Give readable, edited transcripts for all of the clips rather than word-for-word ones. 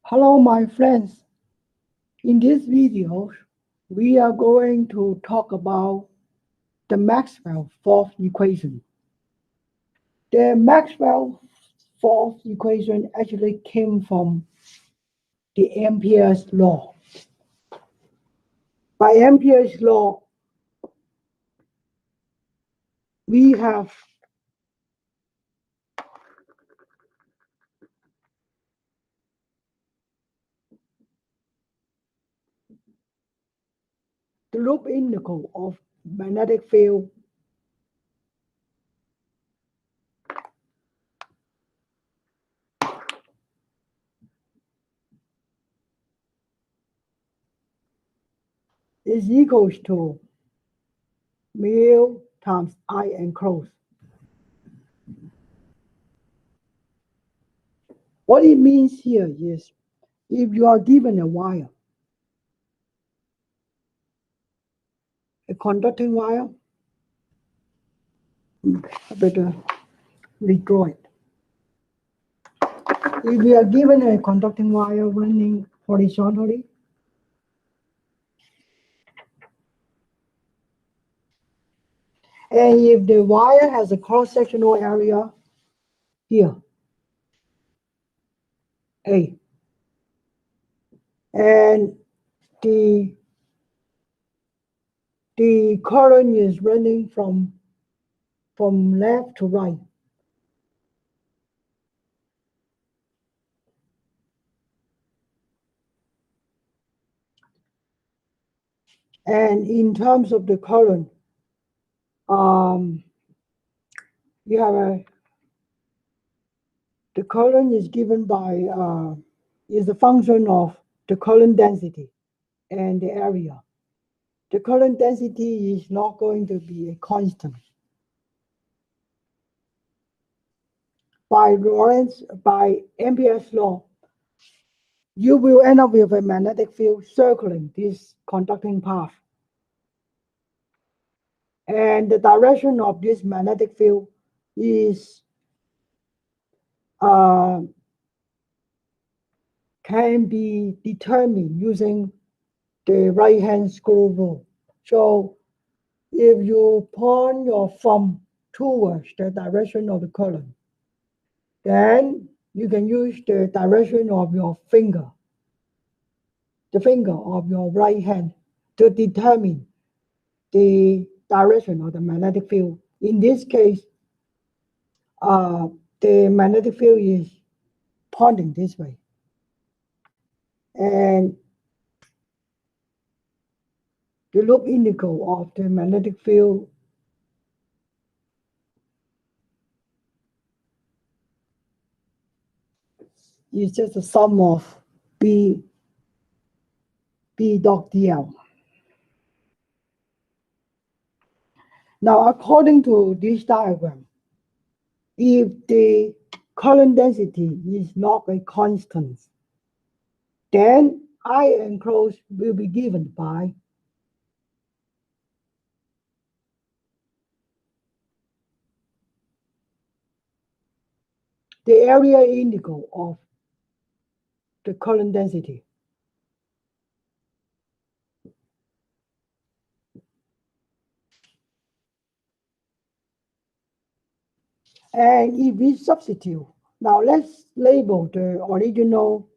Hello, my friends. In this video, we are going to talk about the Maxwell fourth equation. The Maxwell fourth equation actually came from the Ampere's law. By Ampere's law, we have the loop integral of magnetic field is equals to mu times I enclosed. What it means here is if you are given a wire, a conducting wire, I better redraw it. If we are given a conducting wire running horizontally, and if the wire has a cross-sectional area here, A, and the current is running from left to right, and in terms of the current, you have the current is given by is a function of the current density and the area. The current density is not going to be a constant. By Ampere's law, you will end up with a magnetic field circling this conducting path. And the direction of this magnetic field is can be determined using the right-hand screw rule. So if you point your thumb towards the direction of the current, then you can use the direction of your finger, the finger of your right hand, to determine the direction of the magnetic field. In this case, the magnetic field is pointing this way. And the loop integral of the magnetic field is just a sum of B dot dl. Now, according to this diagram, if the current density is not a constant, then I enclosed will be given by the area integral of the current density. And if we substitute, now let's label the original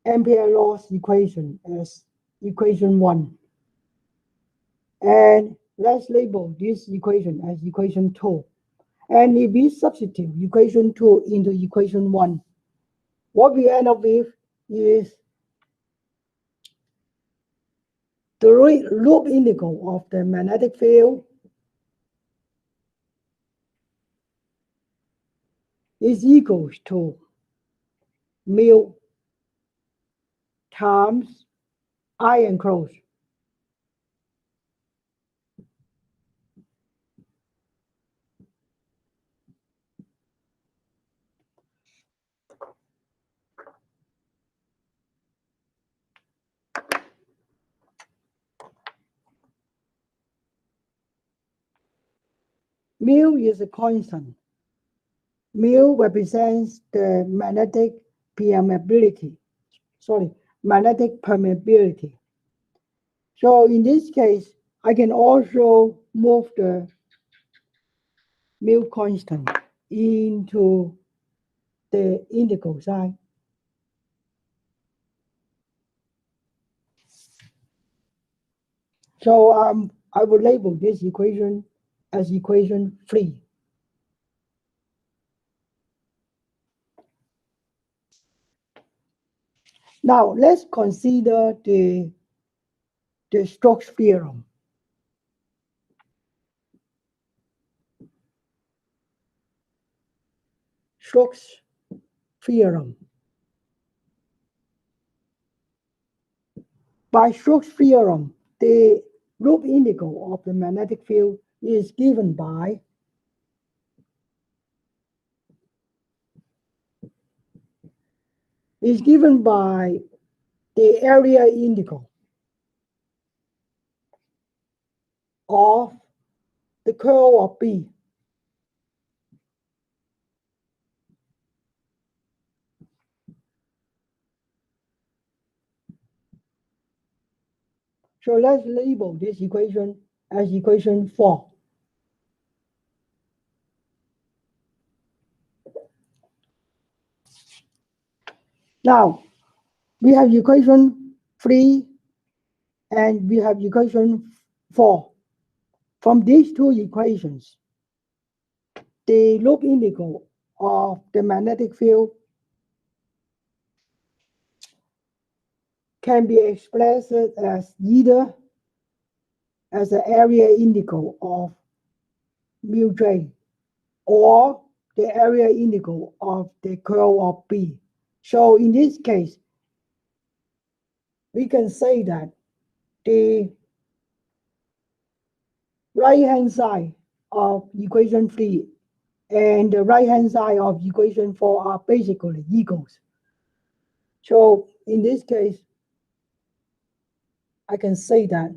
Ampere law's equation as equation 1. And let's label this equation as equation 2. And if we substitute equation 2 into equation 1, what we end up with is the loop integral of the magnetic field is equals to mu times I enclosed. Mu is a constant. Mu represents the magnetic permeability. magnetic permeability. So in this case, I can also move the mu constant into the integral side. So I will label this equation as equation 3. Now let's consider the Stokes theorem. Stokes theorem. By Stokes theorem, the loop integral of the magnetic field is given by the area integral of the curl of B. So let's label this equation as equation 4. Now, we have equation 3 and we have equation 4. From these two equations, the loop integral of the magnetic field can be expressed as either as the area integral of mu j or the area integral of the curl of B. So in this case, we can say that the right-hand side of equation 3 and the right-hand side of equation 4 are basically equals. So in this case, I can say that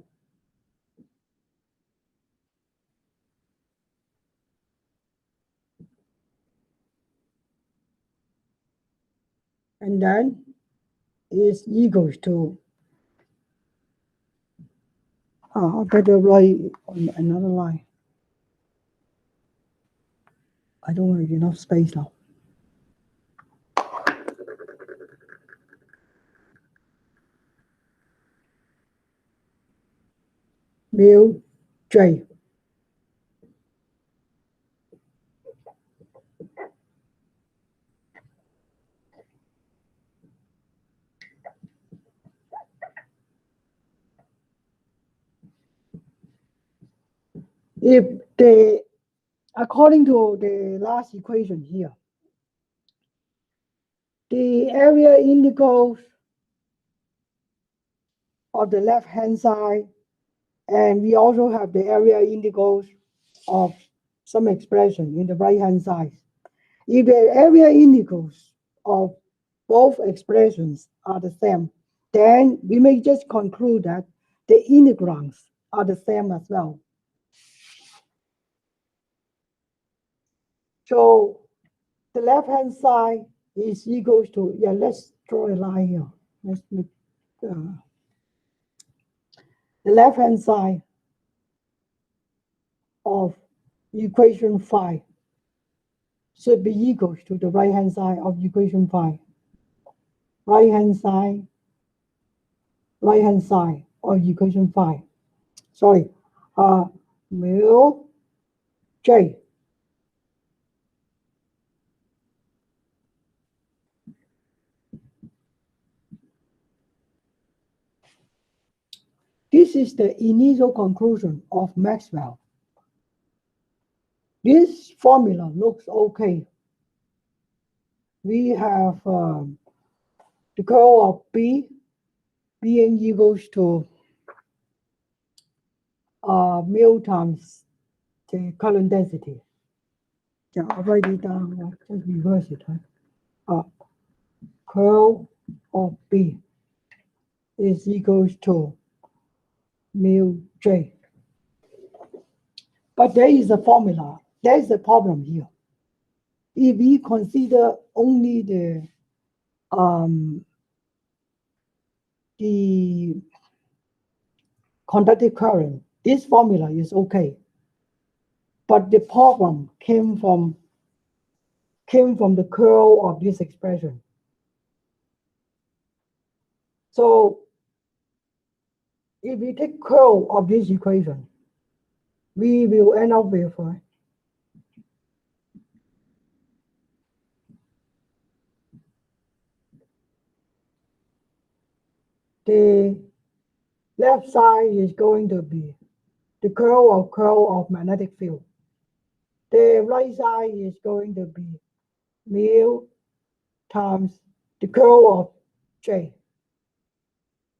and then is equals to, I better write on another line. I don't have enough space now. Mu j. If according to the last equation here, the area integrals of the left-hand side, and we also have the area integrals of some expression in the right-hand side. If the area integrals of both expressions are the same, then we may just conclude that the integrands are the same as well. So the left-hand side is equals to, let's draw a line here. Let's make the left-hand side of equation 5 should be equals to the right-hand side of equation 5. Right-hand side of equation 5. Sorry, mu j. This is the initial conclusion of Maxwell. This formula looks okay. We have the curl of B being equals to mu times the current density. Yeah, I'll write it down. Just reverse it. Curl of B is equals to mu j. But there is a formula. There is a problem here. If we consider only the the conductive current, this formula is okay. But the problem came from the curl of this expression. So if we take curl of this equation, we will end up with the left side is going to be the curl of magnetic field. The right side is going to be mu times the curl of J,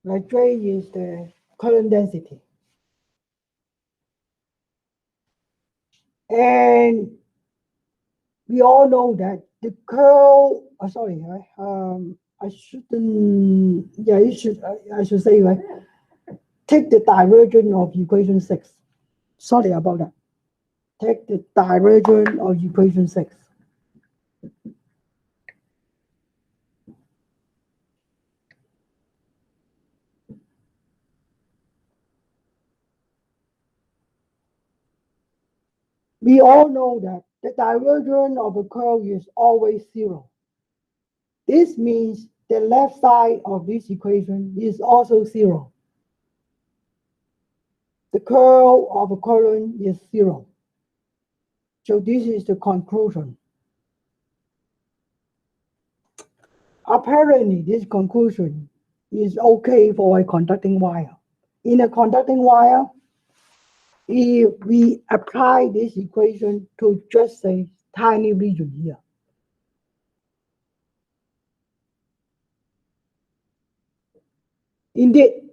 where J is the current density. And we all know that the curl, I shouldn't, yeah, I should say, right? Take the divergence of equation 6. Sorry about that. Take the divergence of equation 6. We all know that the divergence of a curl is always 0. This means the left side of this equation is also 0. The curl of a current is 0. So this is the conclusion. Apparently, this conclusion is okay for a conducting wire. In a conducting wire, if we apply this equation to just a tiny region here, indeed,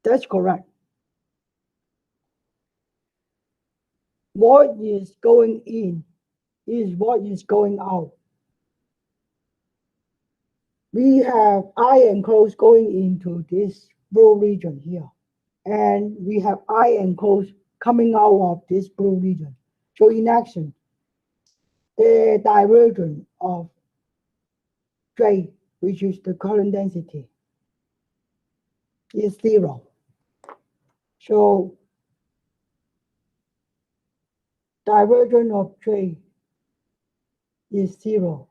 that's correct. What is going in is what is going out. We have I enclosed going into this blue region here, and we have I enclosed coming out of this blue region. So in action, the divergence of J, which is the current density, is 0. So divergence of J is 0.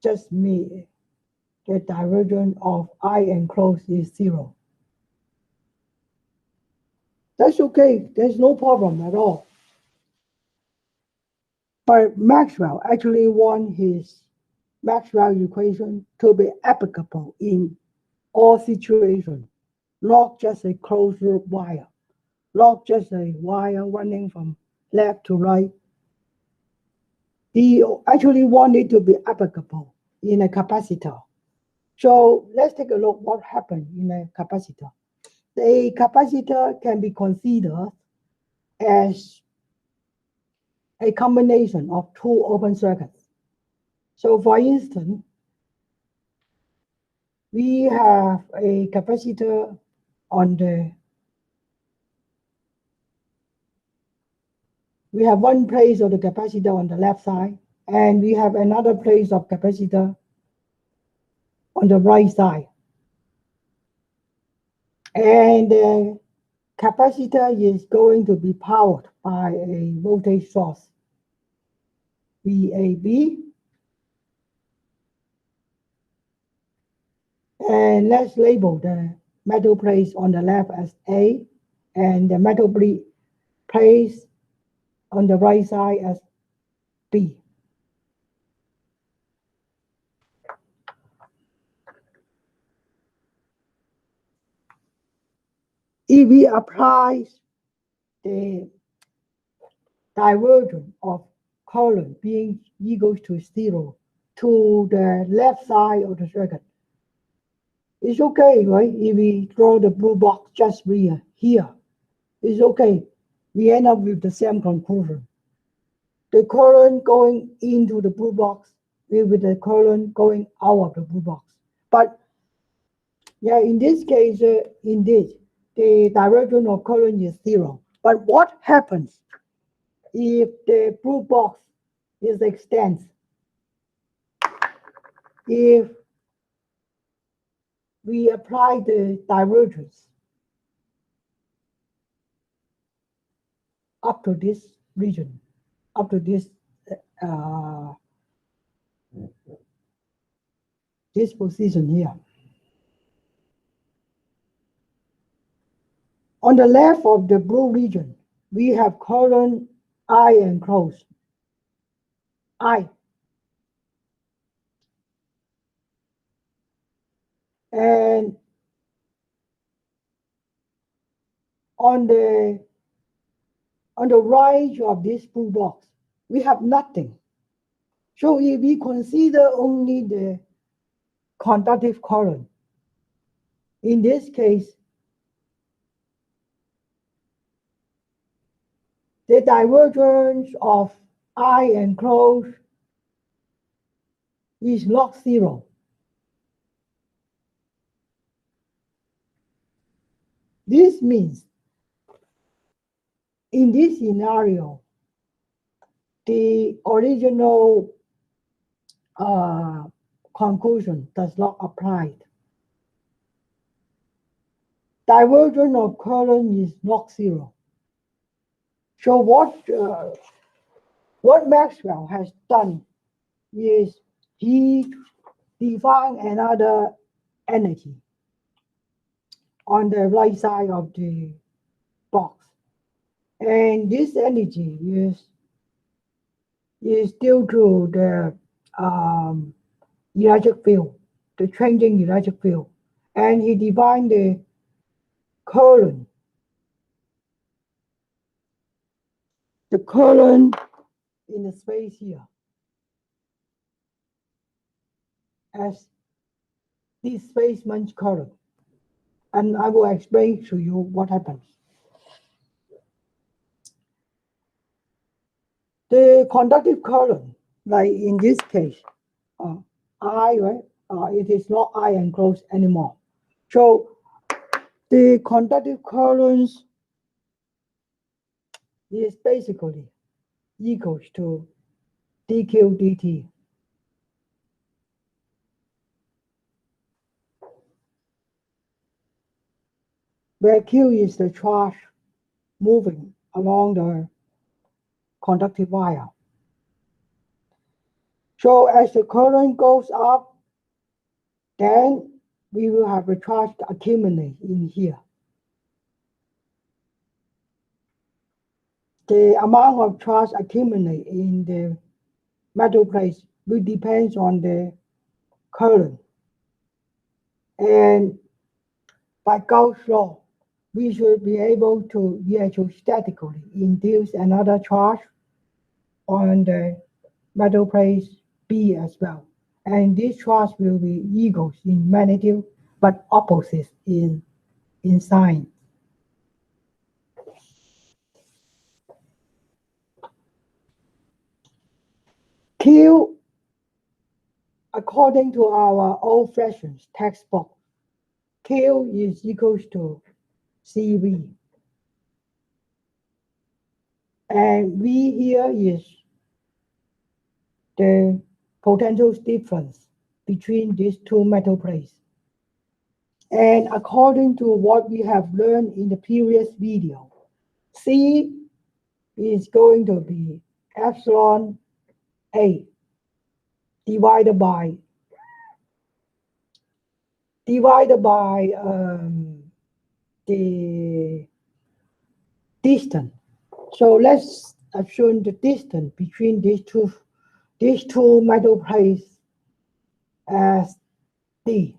Just me, the divergence of I enclosed is 0. That's okay. There's no problem at all. But Maxwell actually want his Maxwell equation to be applicable in all situations, not just a closed loop wire, not just a wire running from left to right. He actually want it to be applicable in a capacitor. So let's take a look what happened in a capacitor. The capacitor can be considered as a combination of two open circuits. So for instance, we have a capacitor on we have one place of the capacitor on the left side, and we have another place of capacitor on the right side. And the capacitor is going to be powered by a voltage source, VAB. And let's label the metal plate on the left as A, and the metal plate on the right side as B. If we apply the divergence of current being equal to 0 to the left side of the circuit, it's okay, right? If we draw the blue box just here, it's okay. We end up with the same conclusion. The current going into the blue box will be the current going out of the blue box. But yeah, in this case, indeed, the divergence of current is 0. But what happens if the blue box is extended? If we apply the divergence up to this region, up to uh, this position here. On the left of the blue region, we have current I enclosed. I. And on the right of this blue box, we have nothing. So if we consider only the conductive current, in this case, the divergence of I enclosed is log 0. This means in this scenario, the original conclusion does not apply. Divergence of current is log 0. So what Maxwell has done is he defined another energy on the right side of the box. And this energy is due to the electric field, the changing electric field. And he defined the current in the space here as displacement current. And I will explain to you what happens. The conductive current, like in this case, I, right? It is not I enclosed anymore. So the conductive current is basically equals to dq dt. Where Q is the charge moving along the conductive wire. So as the current goes up, then we will have a charge accumulate in here. The amount of charge accumulate in the metal plates will depend on the current. And by Gauss' law, we should be able to electrostatically induce another charge on the metal plate B as well. And this charge will be equals in magnitude, but opposite in sign. Q, according to our old-fashioned textbook, Q is equals to CV. And V here is the potential difference between these two metal plates. And according to what we have learned in the previous video, C is going to be epsilon A divided by the distance. So let's assume the distance between these two metal plates as D.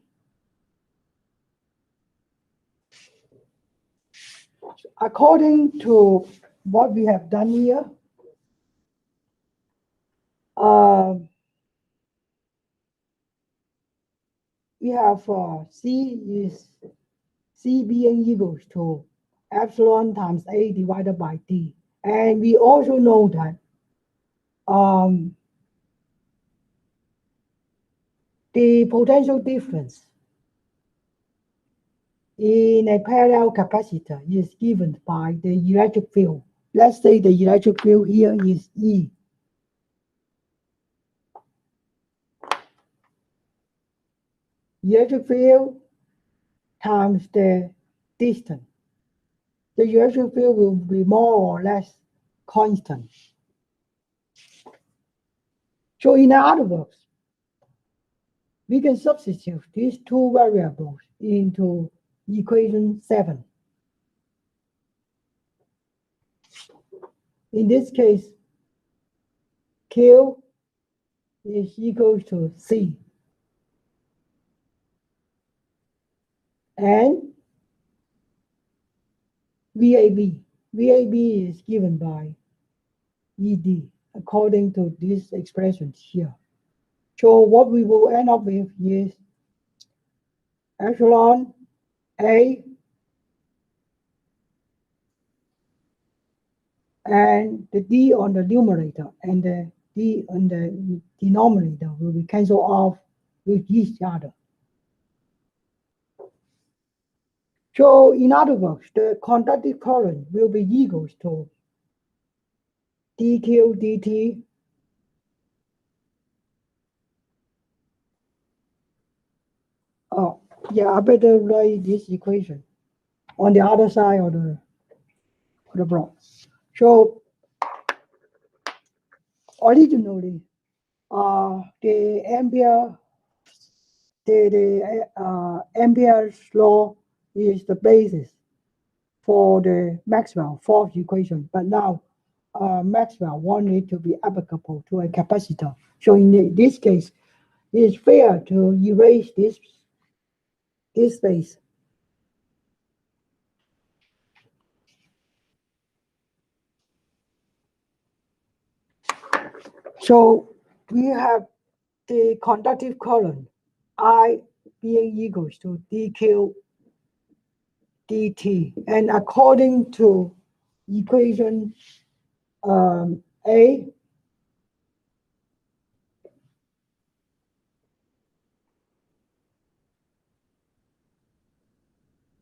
According to what we have done here, we have C being equals to epsilon times A divided by D. And we also know that the potential difference in a parallel capacitor is given by the electric field. Let's say the electric field here is E. Electric field times the distance. The electric field will be more or less constant. So in other words, we can substitute these two variables into equation 7. In this case, Q is equal to C. And VAB. VAB is given by ED according to these expressions here. So what we will end up with is epsilon A and the D on the numerator and the D on the denominator will be cancelled off with each other. So in other words, the conductive current will be equals to dq dt I better write this equation on the other side of the block. So originally, the Ampere's law is the basis for the Maxwell fourth equation, but now Maxwell wanted to be applicable to a capacitor. So in this case, it is fair to erase this space. So we have the conductive current I being equals to dq dt, and according to equation A,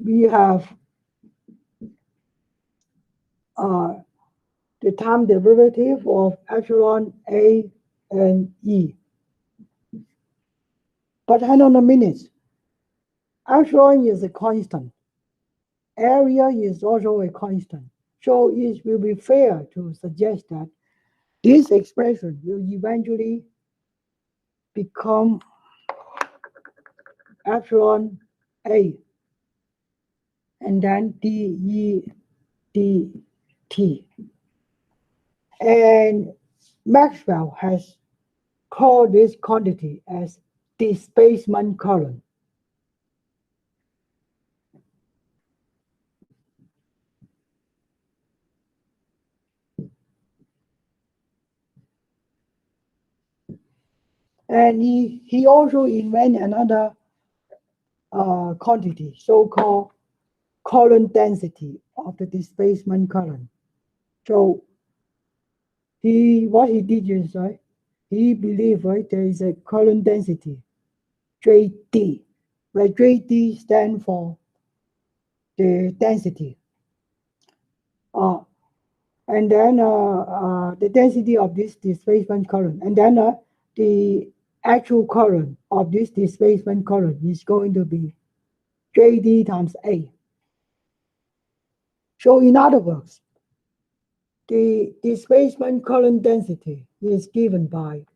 we have the time derivative of epsilon A and E. But hang on a minute. Epsilon is a constant. Area is also a constant. So it will be fair to suggest that this expression will eventually become epsilon A and then dE dt. And Maxwell has called this quantity as displacement current. And he also invented another quantity, so-called current density of the displacement current. So what he did is, right, he believed, right, there is a current density, JD, where JD stands for the density. And then the density of this displacement current, and then the actual current of this displacement current is going to be JD times A. So in other words, the displacement current density is given by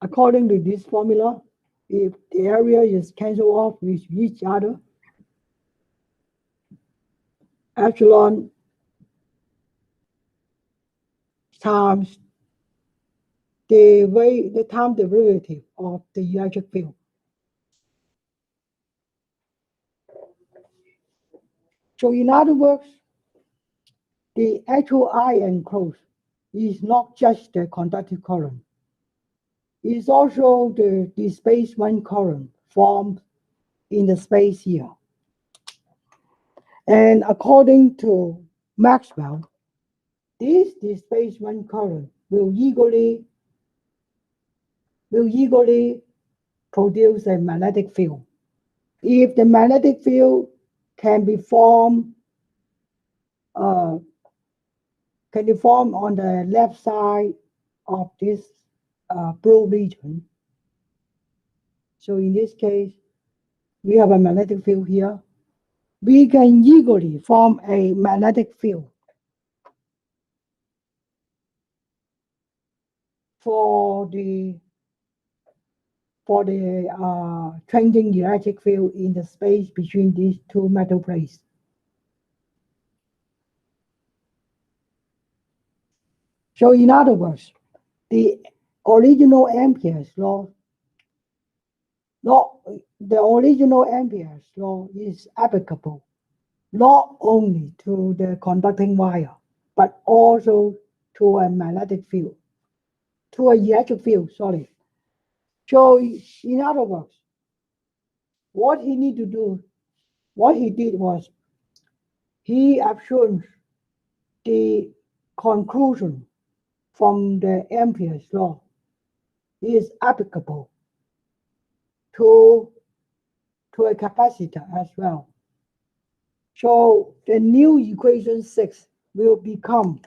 according to this formula, if the area is cancelled off with each other, epsilon times the time derivative of the electric field. So in other words, the actual I enclosed is not just the conductive current. It's also the displacement current formed in the space here. And according to Maxwell, this displacement current will equally produce a magnetic field. If the magnetic field can be formed can be formed on the left side of this blue region. So in this case, we have a magnetic field here. We can easily form a magnetic field for the changing electric field in the space between these two metal plates. So in other words, the original Ampere's law, the original Ampere's law is applicable not only to the conducting wire, but also to a magnetic field, to an electric field, sorry. So in other words, what he did was he assumed the conclusion from the Ampere's law is applicable to a capacitor as well. So the new equation 6 will become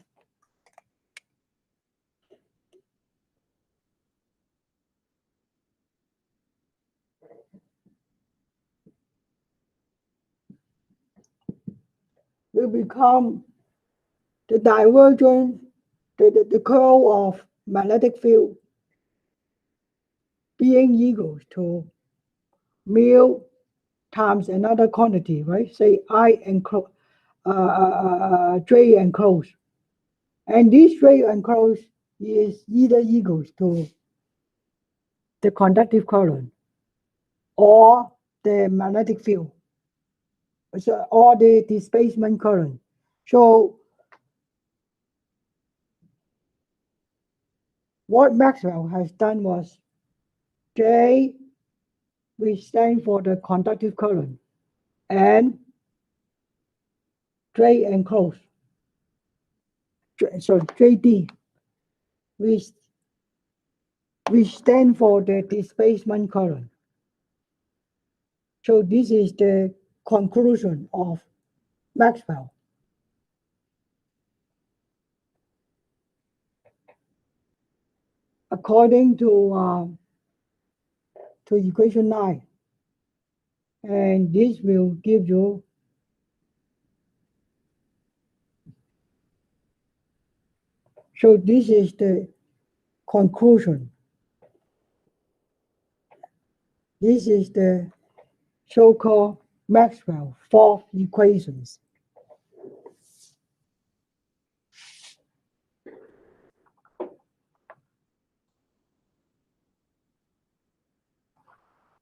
the divergence, the curl of magnetic field being equal to mu times another quantity, right? Say I enclose, J enclosed. And this J enclosed is either equals to the conductive current or the magnetic field, so, or the displacement current. So what Maxwell has done was J, which stands for the conductive current, and J enclosed, so JD, which stand for the displacement current. So this is the conclusion of Maxwell. According to equation 9, and this will give you so this is the conclusion. This is the so-called Maxwell fourth equations.